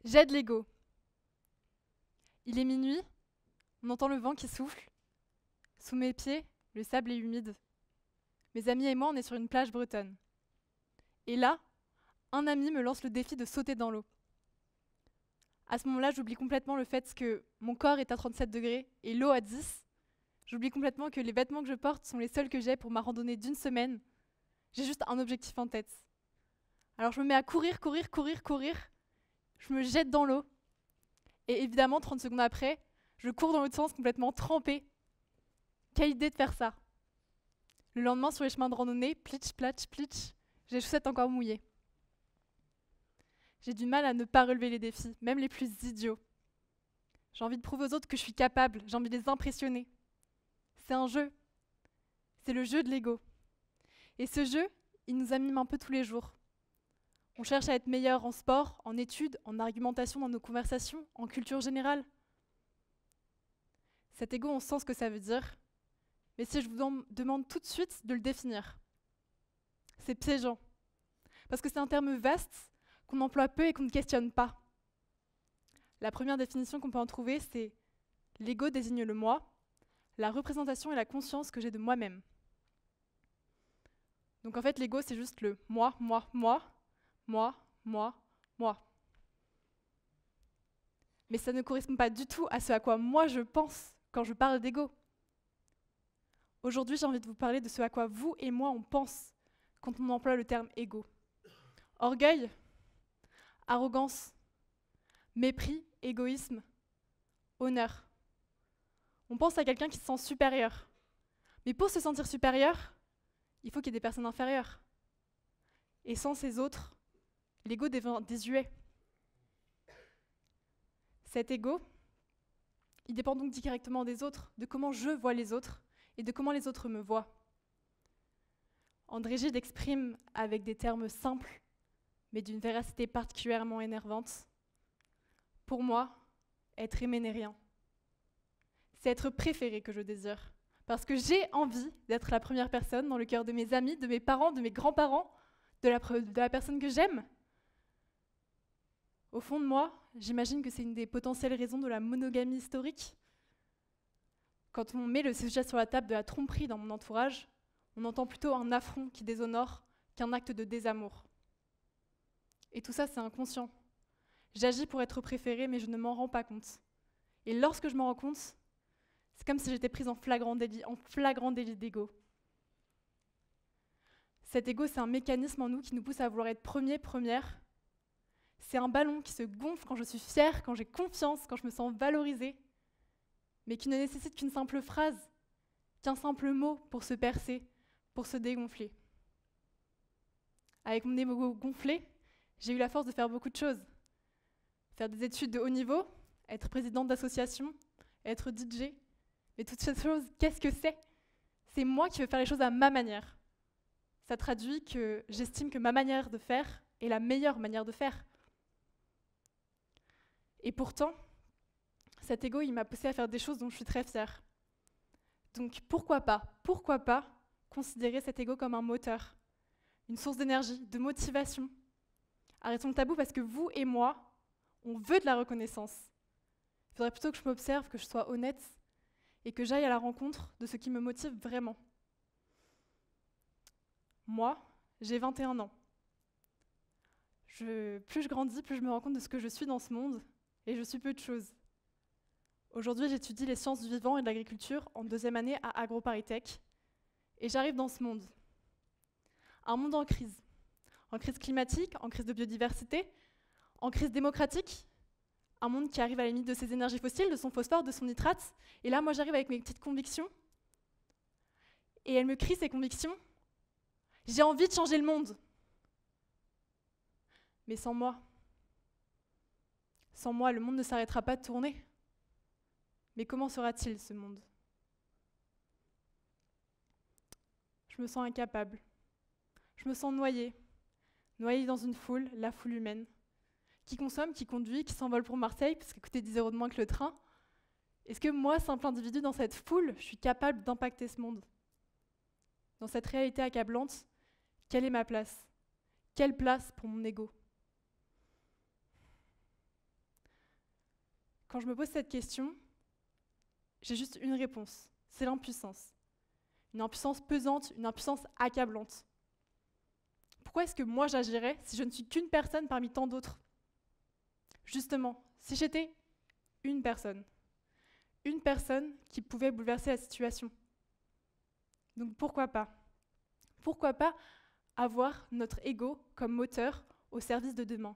J'aide l'ego. Il est minuit, on entend le vent qui souffle. Sous mes pieds, le sable est humide. Mes amis et moi, on est sur une plage bretonne. Et là, un ami me lance le défi de sauter dans l'eau. À ce moment-là, j'oublie complètement le fait que mon corps est à 37 degrés et l'eau à 10. J'oublie complètement que les vêtements que je porte sont les seuls que j'ai pour ma randonnée d'une semaine. J'ai juste un objectif en tête. Alors je me mets à courir, courir, courir, courir. Je me jette dans l'eau. Et évidemment, 30 secondes après, je cours dans l'autre sens complètement trempée. Quelle idée de faire ça! Le lendemain, sur les chemins de randonnée, plitch, platch, plitch, j'ai les chaussettes encore mouillées. J'ai du mal à ne pas relever les défis, même les plus idiots. J'ai envie de prouver aux autres que je suis capable, j'ai envie de les impressionner. C'est un jeu. C'est le jeu de l'ego. Et ce jeu, il nous anime un peu tous les jours. On cherche à être meilleur en sport, en études, en argumentation dans nos conversations, en culture générale. Cet ego, on sent ce que ça veut dire. Mais si je vous demande tout de suite de le définir, c'est piégeant. Parce que c'est un terme vaste qu'on emploie peu et qu'on ne questionne pas. La première définition qu'on peut en trouver, c'est l'ego désigne le moi, la représentation et la conscience que j'ai de moi-même. Donc en fait, l'ego, c'est juste le moi, moi, moi, moi, moi, moi. Mais ça ne correspond pas du tout à ce à quoi moi je pense quand je parle d'ego. Aujourd'hui, j'ai envie de vous parler de ce à quoi vous et moi on pense quand on emploie le terme ego. Orgueil, arrogance, mépris, égoïsme, honneur. On pense à quelqu'un qui se sent supérieur. Mais pour se sentir supérieur, il faut qu'il y ait des personnes inférieures. Et sans ces autres, l'ego devient désuet. Cet ego, il dépend donc directement des autres, de comment je vois les autres et de comment les autres me voient. André Gide exprime avec des termes simples, mais d'une véracité particulièrement énervante. Pour moi, être aimé n'est rien. C'est être préféré que je désire. Parce que j'ai envie d'être la première personne dans le cœur de mes amis, de mes parents, de mes grands-parents, de la personne que j'aime. Au fond de moi, j'imagine que c'est une des potentielles raisons de la monogamie historique. Quand on met le sujet sur la table de la tromperie dans mon entourage, on entend plutôt un affront qui déshonore qu'un acte de désamour. Et tout ça, c'est inconscient. J'agis pour être préférée, mais je ne m'en rends pas compte. Et lorsque je m'en rends compte, c'est comme si j'étais prise en flagrant délit d'ego. Cet ego, c'est un mécanisme en nous qui nous pousse à vouloir être premier, première. C'est un ballon qui se gonfle quand je suis fière, quand j'ai confiance, quand je me sens valorisée, mais qui ne nécessite qu'une simple phrase, qu'un simple mot pour se percer, pour se dégonfler. Avec mon ego gonflé, j'ai eu la force de faire beaucoup de choses. Faire des études de haut niveau, être présidente d'association, être DJ. Mais toutes ces choses, qu'est-ce que c'est? C'est moi qui veux faire les choses à ma manière. Ça traduit que j'estime que ma manière de faire est la meilleure manière de faire. Et pourtant, cet ego, il m'a poussée à faire des choses dont je suis très fière. Donc pourquoi pas considérer cet ego comme un moteur, une source d'énergie, de motivation. Arrêtons le tabou parce que vous et moi, on veut de la reconnaissance. Il faudrait plutôt que je m'observe, que je sois honnête et que j'aille à la rencontre de ce qui me motive vraiment. Moi, j'ai 21 ans. Plus je grandis, plus je me rends compte de ce que je suis dans ce monde et je suis peu de choses. Aujourd'hui, j'étudie les sciences du vivant et de l'agriculture en 2e année à AgroParisTech et j'arrive dans ce monde. Un monde en crise climatique, en crise de biodiversité, en crise démocratique, un monde qui arrive à la limite de ses énergies fossiles, de son phosphore, de son nitrate. Et là, moi, j'arrive avec mes petites convictions. Et elles me crient ces convictions. J'ai envie de changer le monde. Mais sans moi, le monde ne s'arrêtera pas de tourner. Mais comment sera-t-il, ce monde? Je me sens incapable. Je me sens noyée dans une foule, la foule humaine, qui consomme, qui conduit, qui s'envole pour Marseille, parce qu'elle coûtait 10 € de moins que le train. Est-ce que moi, simple individu dans cette foule, je suis capable d'impacter ce monde? Dans cette réalité accablante, quelle est ma place? Quelle place pour mon ego? quand je me pose cette question, j'ai juste une réponse, c'est l'impuissance. Une impuissance pesante, une impuissance accablante. Pourquoi est-ce que moi j'agirais si je ne suis qu'une personne parmi tant d'autres? Justement, si j'étais une personne qui pouvait bouleverser la situation. Donc pourquoi pas? Pourquoi pas avoir notre ego comme moteur au service de demain?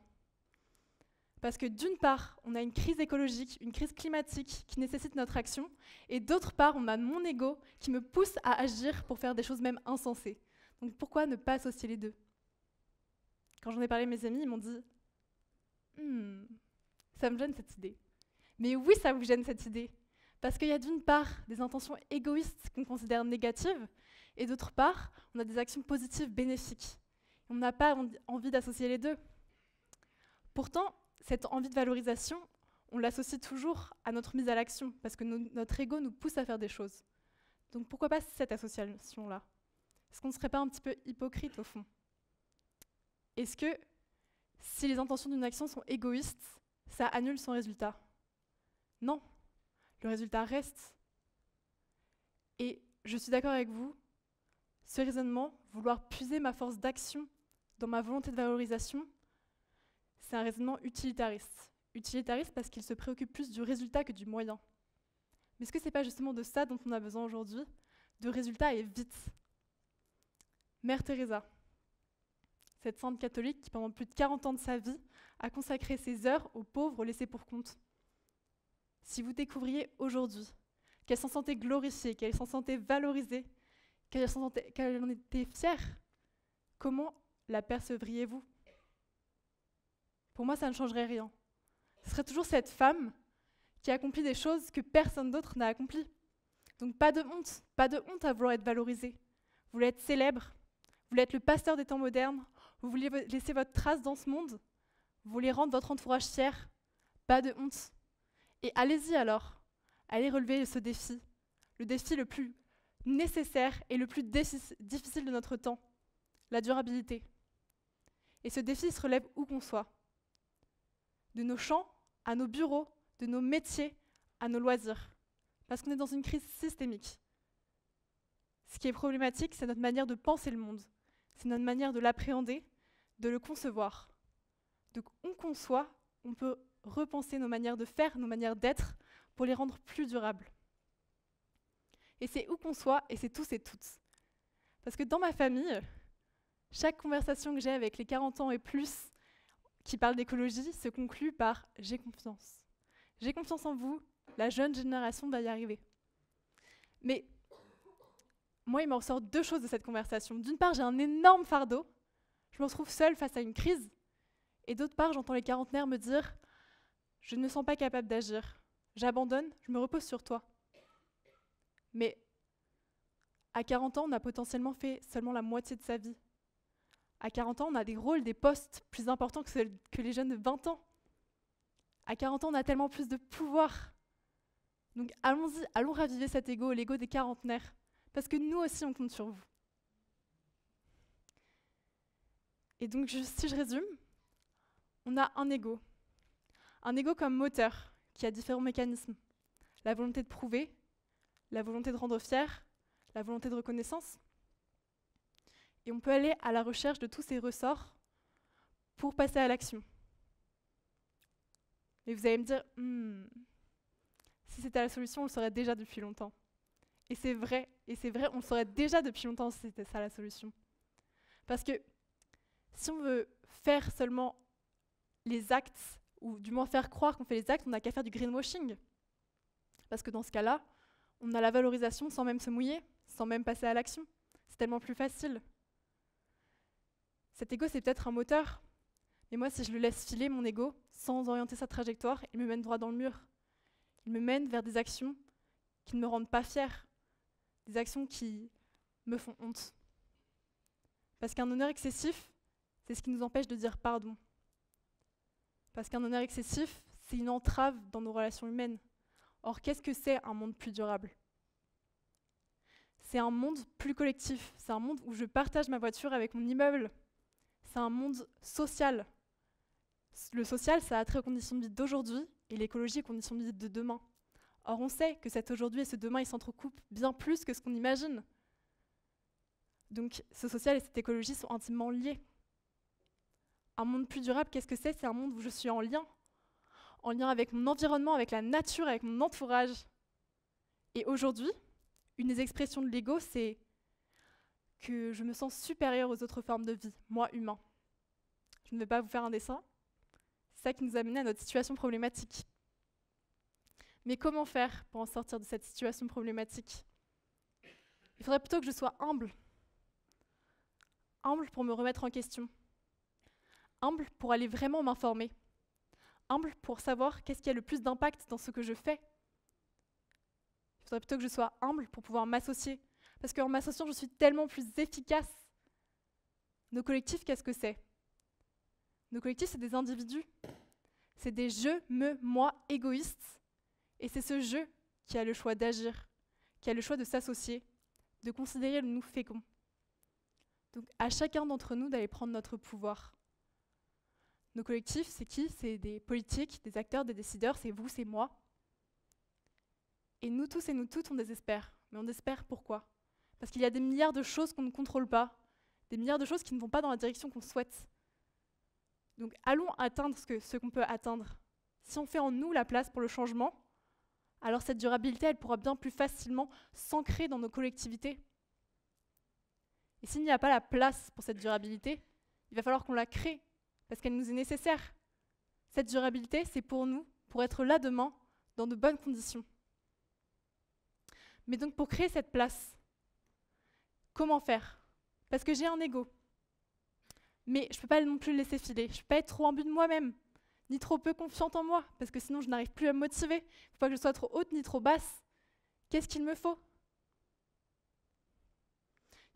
Parce que d'une part, on a une crise écologique, une crise climatique qui nécessite notre action, et d'autre part, on a mon ego qui me pousse à agir pour faire des choses même insensées. Donc pourquoi ne pas associer les deux? Quand j'en ai parlé à mes amis, ils m'ont dit « ça me gêne cette idée ». Mais oui, ça vous gêne cette idée. Parce qu'il y a d'une part des intentions égoïstes qu'on considère négatives, et d'autre part, on a des actions positives bénéfiques. On n'a pas envie d'associer les deux. Pourtant, cette envie de valorisation, on l'associe toujours à notre mise à l'action, parce que notre ego nous pousse à faire des choses. Donc pourquoi pas cette association-là? Est-ce qu'on ne serait pas un petit peu hypocrite au fond? Est-ce que si les intentions d'une action sont égoïstes, ça annule son résultat? Non, le résultat reste. Et je suis d'accord avec vous, ce raisonnement, vouloir puiser ma force d'action dans ma volonté de valorisation, c'est un raisonnement utilitariste. Utilitariste parce qu'il se préoccupe plus du résultat que du moyen. Mais est-ce que ce n'est pas justement de ça dont on a besoin aujourd'hui? De résultats et vite. Mère Teresa, cette sainte catholique qui pendant plus de 40 ans de sa vie a consacré ses heures aux pauvres laissés pour compte. Si vous découvriez aujourd'hui qu'elle s'en sentait glorifiée, qu'elle s'en sentait valorisée, qu'elle en était fière, comment la percevriez-vous? Pour moi, ça ne changerait rien. Ce serait toujours cette femme qui accomplit des choses que personne d'autre n'a accomplies. Donc pas de honte à vouloir être valorisée. Vous voulez être célèbre, vous voulez être le pasteur des temps modernes, vous voulez laisser votre trace dans ce monde, vous voulez rendre votre entourage fier, pas de honte. Et allez-y alors, allez relever ce défi, le défi le plus nécessaire et le plus difficile de notre temps, la durabilité. Et ce défi se relève où qu'on soit. De nos champs à nos bureaux, de nos métiers à nos loisirs. Parce qu'on est dans une crise systémique. Ce qui est problématique, c'est notre manière de penser le monde. C'est notre manière de l'appréhender, de le concevoir. Donc où qu'on soit, on peut repenser nos manières de faire, nos manières d'être, pour les rendre plus durables. Et c'est où qu'on soit, et c'est tous et toutes. Parce que dans ma famille, chaque conversation que j'ai avec les 40 ans et plus qui parlent d'écologie se conclut par « j'ai confiance ». J'ai confiance en vous, la jeune génération va y arriver. Mais moi, il m'en ressort deux choses de cette conversation. D'une part, j'ai un énorme fardeau, je me retrouve seule face à une crise, et d'autre part, j'entends les quarantenaires me dire « je ne me sens pas capable d'agir, j'abandonne, je me repose sur toi ». Mais à 40 ans, on a potentiellement fait seulement la moitié de sa vie. À 40 ans, on a des rôles, des postes plus importants que les jeunes de 20 ans. À 40 ans, on a tellement plus de pouvoir. Donc allons-y, allons raviver cet ego, l'ego des quarantenaires, parce que nous aussi, on compte sur vous. Et donc, si je résume, on a un ego comme moteur, qui a différents mécanismes. La volonté de prouver, la volonté de rendre fier, la volonté de reconnaissance. Et on peut aller à la recherche de tous ces ressorts pour passer à l'action. Et vous allez me dire, si c'était la solution, on le saurait déjà depuis longtemps. Et c'est vrai, on le saurait déjà depuis longtemps si c'était ça la solution. Parce que si on veut faire seulement les actes, ou du moins faire croire qu'on fait les actes, on n'a qu'à faire du greenwashing. Parce que dans ce cas-là, on a la valorisation sans même se mouiller, sans même passer à l'action. C'est tellement plus facile. Cet ego, c'est peut-être un moteur, mais moi, si je le laisse filer, mon ego, sans orienter sa trajectoire, il me mène droit dans le mur. Il me mène vers des actions qui ne me rendent pas fière, des actions qui me font honte. Parce qu'un honneur excessif, c'est ce qui nous empêche de dire pardon. Parce qu'un honneur excessif, c'est une entrave dans nos relations humaines. Or, qu'est-ce que c'est un monde plus durable? C'est un monde plus collectif, c'est un monde où je partage ma voiture avec mon immeuble. C'est un monde social. Le social, ça a trait aux conditions de vie d'aujourd'hui et l'écologie aux conditions de vie de demain. Or, on sait que cet aujourd'hui et ce demain, ils s'entrecoupent bien plus que ce qu'on imagine. Donc, ce social et cette écologie sont intimement liés. Un monde plus durable, qu'est-ce que c'est? C'est un monde où je suis en lien avec mon environnement, avec la nature, avec mon entourage. Et aujourd'hui, une des expressions de l'ego, c'est que je me sens supérieure aux autres formes de vie, moi, humain. Je ne vais pas vous faire un dessin. C'est ça qui nous a mené à notre situation problématique. Mais comment faire pour en sortir de cette situation problématique? Il faudrait plutôt que je sois humble. Humble pour me remettre en question. Humble pour aller vraiment m'informer. Humble pour savoir qu'est-ce qui a le plus d'impact dans ce que je fais. Il faudrait plutôt que je sois humble pour pouvoir m'associer. Parce qu'en m'associant, je suis tellement plus efficace. Nos collectifs, qu'est-ce que c'est? Nos collectifs, c'est des individus. C'est des je, me, moi, égoïstes. Et c'est ce je qui a le choix d'agir, qui a le choix de s'associer, de considérer le nous fécond. Donc à chacun d'entre nous d'aller prendre notre pouvoir. Nos collectifs, c'est qui? C'est des politiques, des acteurs, des décideurs, c'est vous, c'est moi. Et nous tous et nous toutes, on désespère. Mais on désespère pourquoi? Parce qu'il y a des milliards de choses qu'on ne contrôle pas, des milliards de choses qui ne vont pas dans la direction qu'on souhaite. Donc allons atteindre ce qu'on peut atteindre. Si on fait en nous la place pour le changement, alors cette durabilité, elle pourra bien plus facilement s'ancrer dans nos collectivités. Et s'il n'y a pas la place pour cette durabilité, il va falloir qu'on la crée, parce qu'elle nous est nécessaire. Cette durabilité, c'est pour nous, pour être là demain, dans de bonnes conditions. Mais donc pour créer cette place, comment faire? Parce que j'ai un ego. Mais je ne peux pas non plus le laisser filer. Je ne peux pas être trop imbu de moi-même, ni trop peu confiante en moi, parce que sinon je n'arrive plus à me motiver. Il ne faut pas que je sois trop haute ni trop basse. Qu'est-ce qu'il me faut?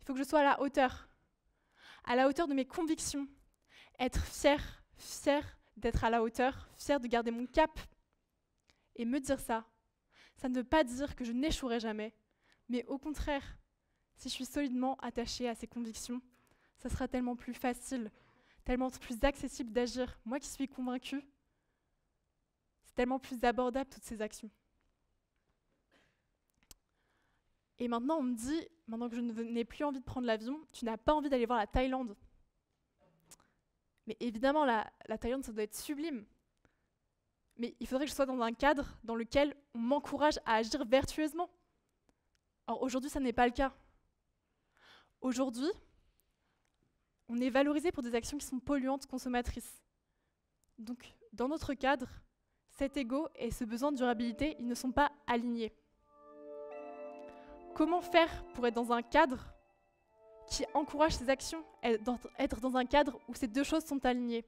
Il faut que je sois à la hauteur de mes convictions, être fière d'être à la hauteur, fière de garder mon cap. Et me dire ça ne veut pas dire que je n'échouerai jamais, mais au contraire, si je suis solidement attachée à ces convictions, ça sera tellement plus facile, tellement plus accessible d'agir. Moi qui suis convaincue, c'est tellement plus abordable toutes ces actions. Et maintenant, on me dit, maintenant que je n'ai plus envie de prendre l'avion, tu n'as pas envie d'aller voir la Thaïlande. Mais évidemment, la Thaïlande, ça doit être sublime. Mais il faudrait que je sois dans un cadre dans lequel on m'encourage à agir vertueusement. Or, aujourd'hui, ça n'est pas le cas. Aujourd'hui, on est valorisé pour des actions qui sont polluantes, consommatrices. Donc, dans notre cadre, cet ego et ce besoin de durabilité, ils ne sont pas alignés. Comment faire pour être dans un cadre qui encourage ces actions, être dans un cadre où ces deux choses sont alignées?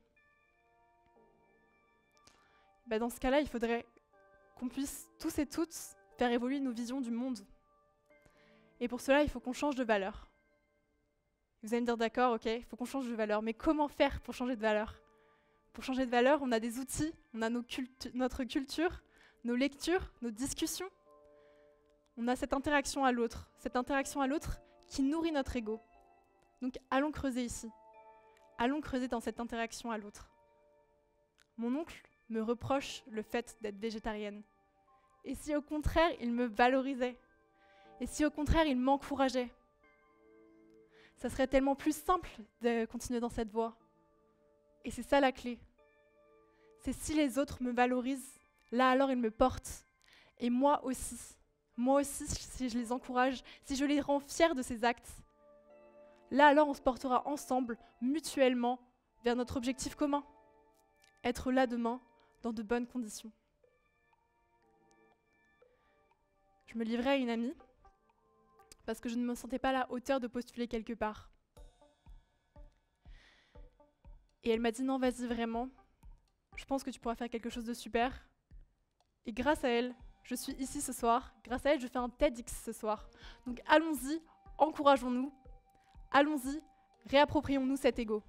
Dans ce cas-là, il faudrait qu'on puisse tous et toutes faire évoluer nos visions du monde. Et pour cela, il faut qu'on change de valeur. Vous allez me dire d'accord, ok, il faut qu'on change de valeur. Mais comment faire pour changer de valeur? Pour changer de valeur, on a des outils, on a notre culture, nos lectures, nos discussions. On a cette interaction à l'autre qui nourrit notre ego. Donc allons creuser ici. Allons creuser dans cette interaction à l'autre. Mon oncle me reproche le fait d'être végétarienne. Et si au contraire, il me valorisait? Et si au contraire, il m'encourageait? Ça serait tellement plus simple de continuer dans cette voie. Et c'est ça la clé. C'est si les autres me valorisent, là alors ils me portent. Et moi aussi, si je les encourage, si je les rends fiers de ces actes, là alors on se portera ensemble, mutuellement, vers notre objectif commun. Être là demain, dans de bonnes conditions. Je me livrais à une amie, parce que je ne me sentais pas à la hauteur de postuler quelque part. Et elle m'a dit non, vas-y vraiment, je pense que tu pourras faire quelque chose de super. Et grâce à elle, je suis ici ce soir. Grâce à elle, je fais un TEDx ce soir. Donc allons-y, encourageons-nous, allons-y, réapproprions-nous cet ego.